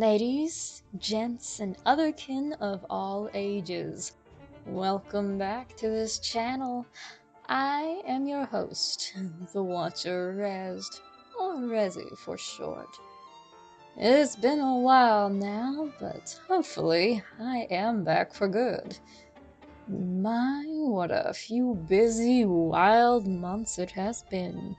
Ladies, gents, and other kin of all ages, welcome back to this channel. I am your host, the Watcher Rezz'd, or Rezz'd for short. It's been a while now, but hopefully I am back for good. My, what a few busy, wild months it has been.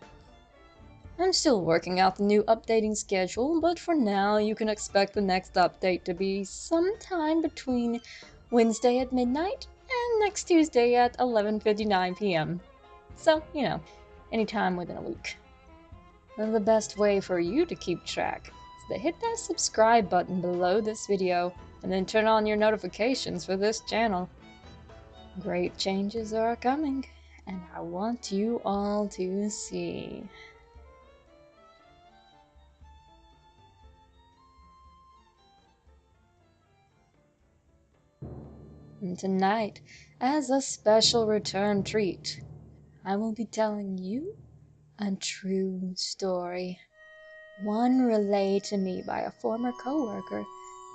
I'm still working out the new updating schedule, but for now you can expect the next update to be sometime between Wednesday at midnight and next Tuesday at 11:59 p.m. So, anytime within a week. And the best way for you to keep track is to hit that subscribe button below this video and then turn on your notifications for this channel. Great changes are coming, and I want you all to see. And tonight, as a special return treat, I will be telling you a true story. One relayed to me by a former coworker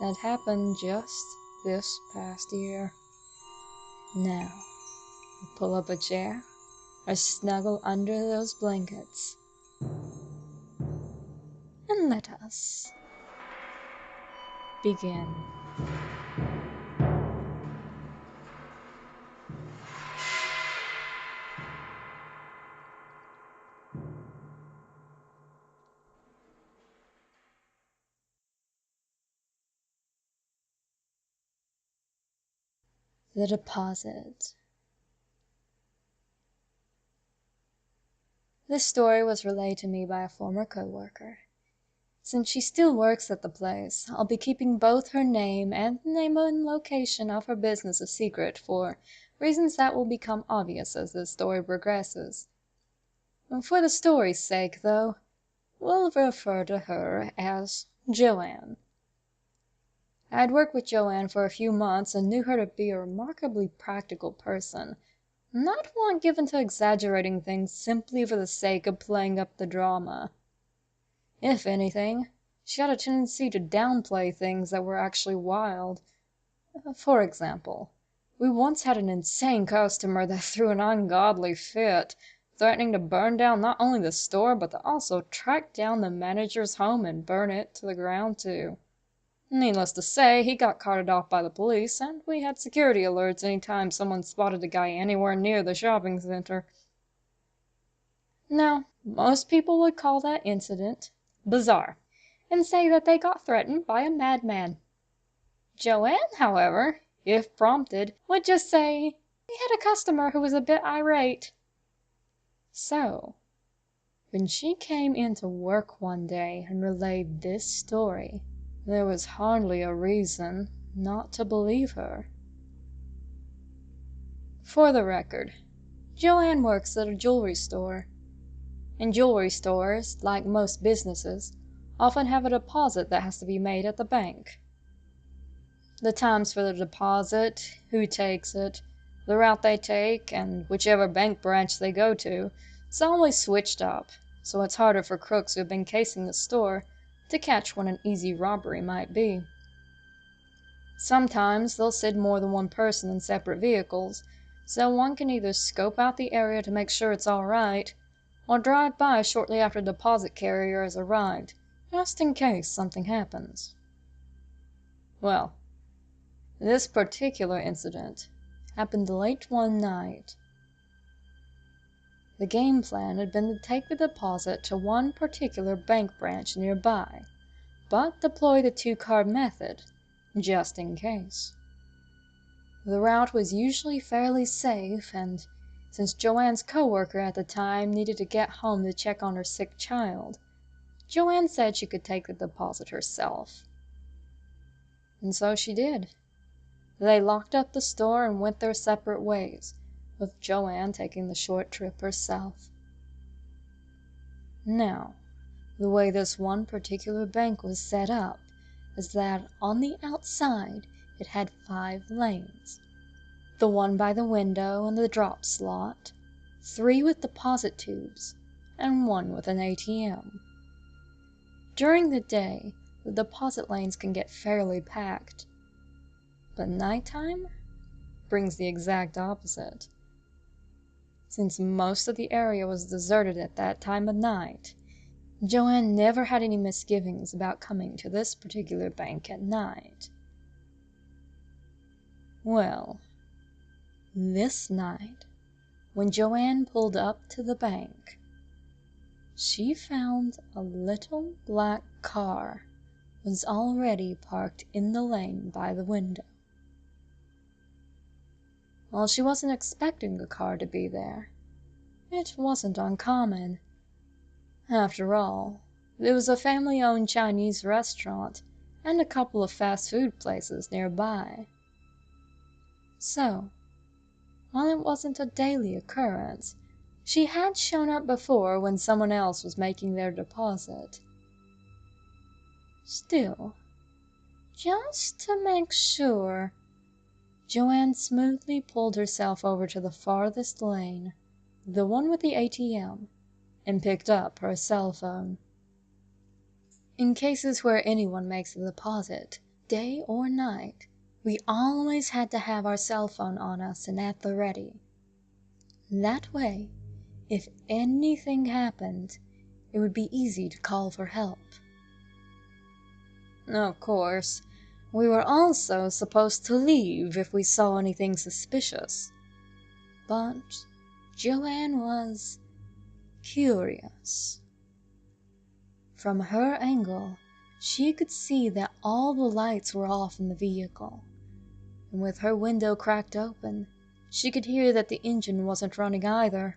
that happened just this past year. Now, pull up a chair or snuggle under those blankets, and let us begin. The deposit. This story was relayed to me by a former coworker. Since she still works at the place, I'll be keeping both her name and the name and location of her business a secret for reasons that will become obvious as the story progresses. For the story's sake, though, we'll refer to her as Joanne. I had worked with Joanne for a few months and knew her to be a remarkably practical person, not one given to exaggerating things simply for the sake of playing up the drama. If anything, she had a tendency to downplay things that were actually wild. For example, we once had an insane customer that threw an ungodly fit, threatening to burn down not only the store but to also track down the manager's home and burn it to the ground too. Needless to say, he got carted off by the police, and we had security alerts anytime someone spotted the guy anywhere near the shopping center. Now, most people would call that incident bizarre, and say that they got threatened by a madman. Joanne, however, if prompted, would just say, "We had a customer who was a bit irate." So, when she came into work one day and relayed this story, there was hardly a reason not to believe her. For the record, Joanne works at a jewelry store. And jewelry stores, like most businesses, often have a deposit that has to be made at the bank. The times for the deposit, who takes it, the route they take, and whichever bank branch they go to, it's always switched up, so it's harder for crooks who have been casing the store to catch when an easy robbery might be. Sometimes they'll send more than one person in separate vehicles, so one can either scope out the area to make sure it's all right, or drive by shortly after the deposit carrier has arrived, just in case something happens. Well, this particular incident happened late one night. The game plan had been to take the deposit to one particular bank branch nearby, but deploy the two-card method, just in case. The route was usually fairly safe, and since Joanne's coworker at the time needed to get home to check on her sick child, Joanne said she could take the deposit herself. And so she did. They locked up the store and went their separate ways, with Joanne taking the short trip herself. Now, the way this one particular bank was set up is that on the outside it had 5 lanes. The one by the window and the drop slot, 3 with deposit tubes, and 1 with an ATM. During the day, the deposit lanes can get fairly packed. But nighttime brings the exact opposite. Since most of the area was deserted at that time of night, Joanne never had any misgivings about coming to this particular bank at night. Well, this night, when Joanne pulled up to the bank, she found a little black car was already parked in the lane by the window. While she wasn't expecting the car to be there, it wasn't uncommon. After all, there was a family-owned Chinese restaurant and a couple of fast food places nearby. So, while it wasn't a daily occurrence, she had shown up before when someone else was making their deposit. Still, just to make sure, Joanne smoothly pulled herself over to the farthest lane, the one with the ATM, and picked up her cell phone. In cases where anyone makes a deposit, day or night, we always had to have our cell phone on us and at the ready. That way, if anything happened, it would be easy to call for help. Of course, we were also supposed to leave if we saw anything suspicious. But Joanne was curious. From her angle, she could see that all the lights were off in the vehicle, and with her window cracked open, she could hear that the engine wasn't running either.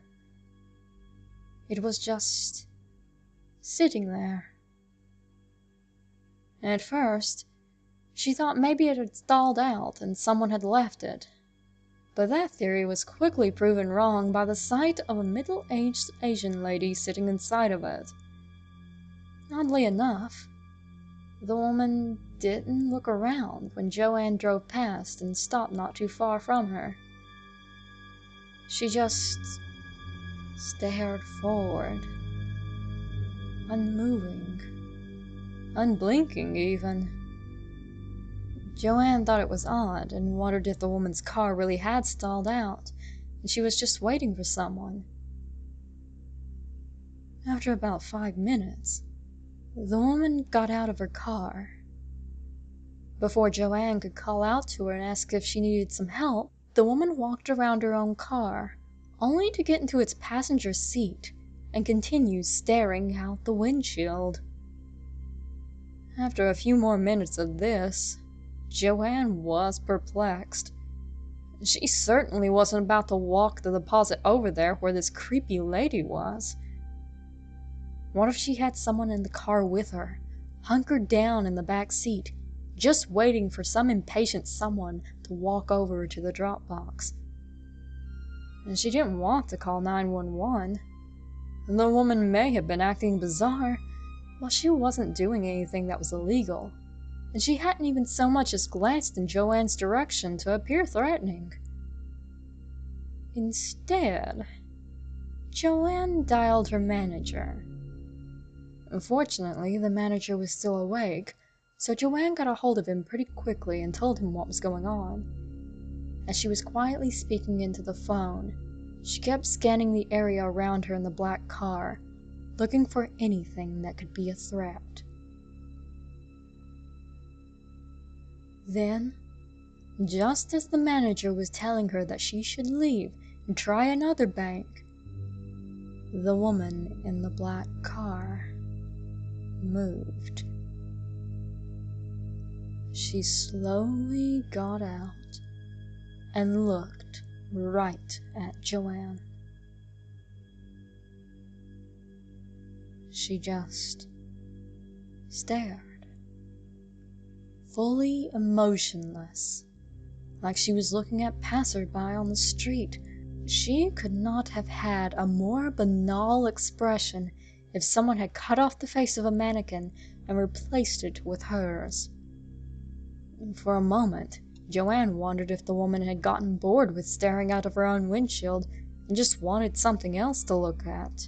It was just sitting there. At first, she thought maybe it had stalled out and someone had left it, but that theory was quickly proven wrong by the sight of a middle-aged Asian lady sitting inside of it. Oddly enough, the woman didn't look around when Joanne drove past and stopped not too far from her. She just stared forward, unmoving, unblinking even. Joanne thought it was odd and wondered if the woman's car really had stalled out and she was just waiting for someone. After about 5 minutes, the woman got out of her car. Before Joanne could call out to her and ask if she needed some help, the woman walked around her own car, only to get into its passenger seat and continue staring out the windshield. After a few more minutes of this, Joanne was perplexed. She certainly wasn't about to walk the deposit over there where this creepy lady was. What if she had someone in the car with her, hunkered down in the back seat, just waiting for some impatient someone to walk over to the drop box? And she didn't want to call 911. The woman may have been acting bizarre, but she wasn't doing anything that was illegal, and she hadn't even so much as glanced in Joanne's direction to appear threatening. Instead, Joanne dialed her manager. Unfortunately, the manager was still awake, so Joanne got a hold of him pretty quickly and told him what was going on. As she was quietly speaking into the phone, she kept scanning the area around her in the black car, looking for anything that could be a threat. Then, just as the manager was telling her that she should leave and try another bank, the woman in the black car moved. She slowly got out and looked right at Joanne. She just stared, fully emotionless, like she was looking at passersby on the street. She could not have had a more banal expression if someone had cut off the face of a mannequin and replaced it with hers. For a moment, Joanne wondered if the woman had gotten bored with staring out of her own windshield and just wanted something else to look at.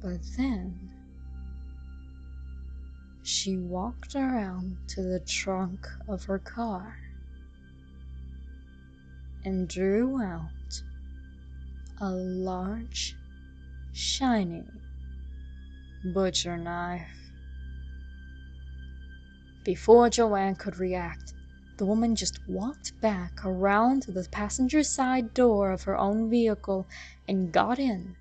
But then, She walked around to the trunk of her car and drew out a large, shiny butcher knife. Before Joanne could react, the woman just walked back around to the passenger side door of her own vehicle and got in,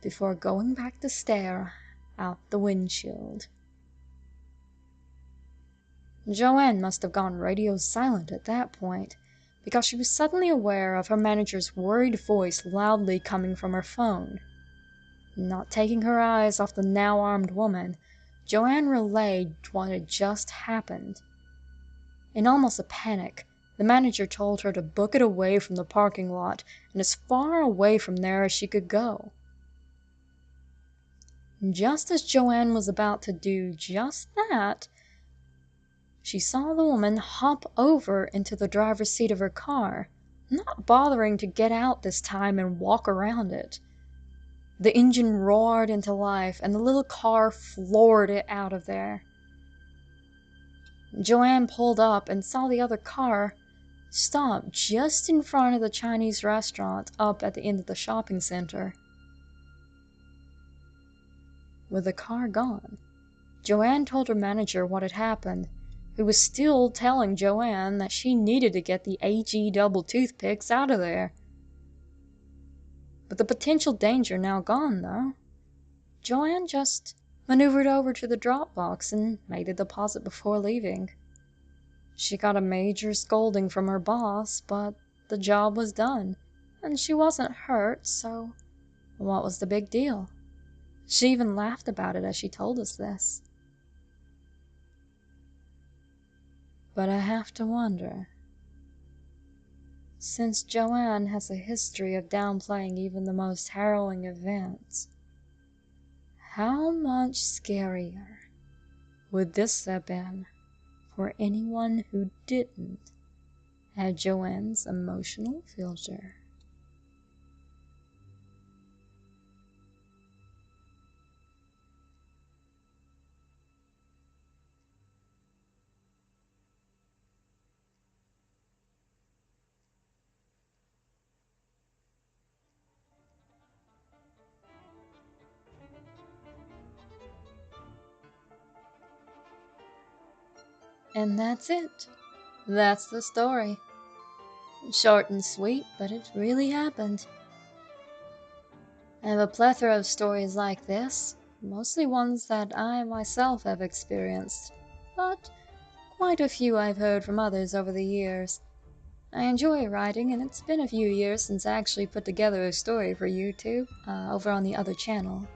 before going back to stare out the windshield. Joanne must have gone radio silent at that point, because she was suddenly aware of her manager's worried voice loudly coming from her phone. Not taking her eyes off the now armed woman, Joanne relayed what had just happened. In almost a panic, the manager told her to book it away from the parking lot and as far away from there as she could go. Just as Joanne was about to do just that, she saw the woman hop over into the driver's seat of her car, not bothering to get out this time and walk around it. The engine roared into life, and the little car floored it out of there. Joanne pulled up and saw the other car stop just in front of the Chinese restaurant up at the end of the shopping center. With the car gone, Joanne told her manager what had happened, who was still telling Joanne that she needed to get the AG double toothpicks out of there. With the potential danger now gone, though, Joanne just maneuvered over to the drop box and made a deposit before leaving. She got a major scolding from her boss, but the job was done, and she wasn't hurt, so what was the big deal? She even laughed about it as she told us this. But I have to wonder, since Joanne has a history of downplaying even the most harrowing events, how much scarier would this have been for anyone who didn't have Joanne's emotional filter? And that's it. That's the story. Short and sweet, but it really happened. I have a plethora of stories like this, mostly ones that I myself have experienced, but quite a few I've heard from others over the years. I enjoy writing, and it's been a few years since I actually put together a story for YouTube over on the other channel.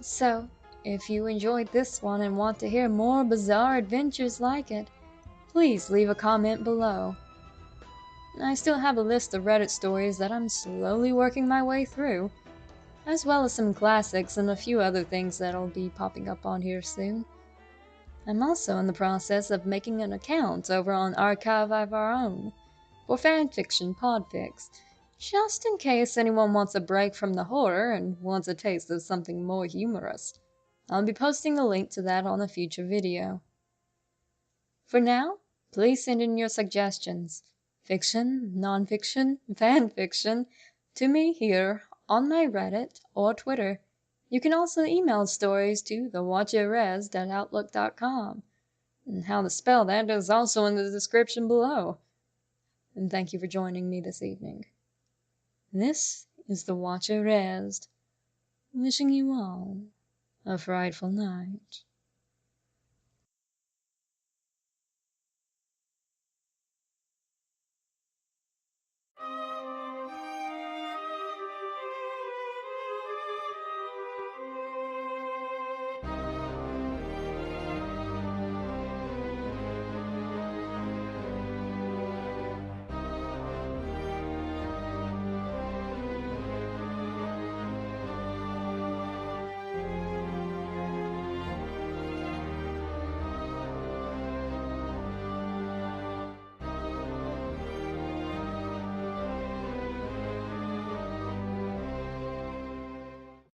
So, if you enjoyed this one and want to hear more bizarre adventures like it, please leave a comment below. I still have a list of Reddit stories that I'm slowly working my way through, as well as some classics and a few other things that'll be popping up on here soon. I'm also in the process of making an account over on Archive of Our Own for fanfiction podfics, just in case anyone wants a break from the horror and wants a taste of something more humorous. I'll be posting a link to that on a future video. For now, please send in your suggestions, fiction, non-fiction, fanfiction, to me here on my Reddit or Twitter. You can also email stories to thewatcherrezz'd@outlook.com. And how to spell that is also in the description below. And thank you for joining me this evening. This is the Watcher Rezz'd, wishing you all a frightful night.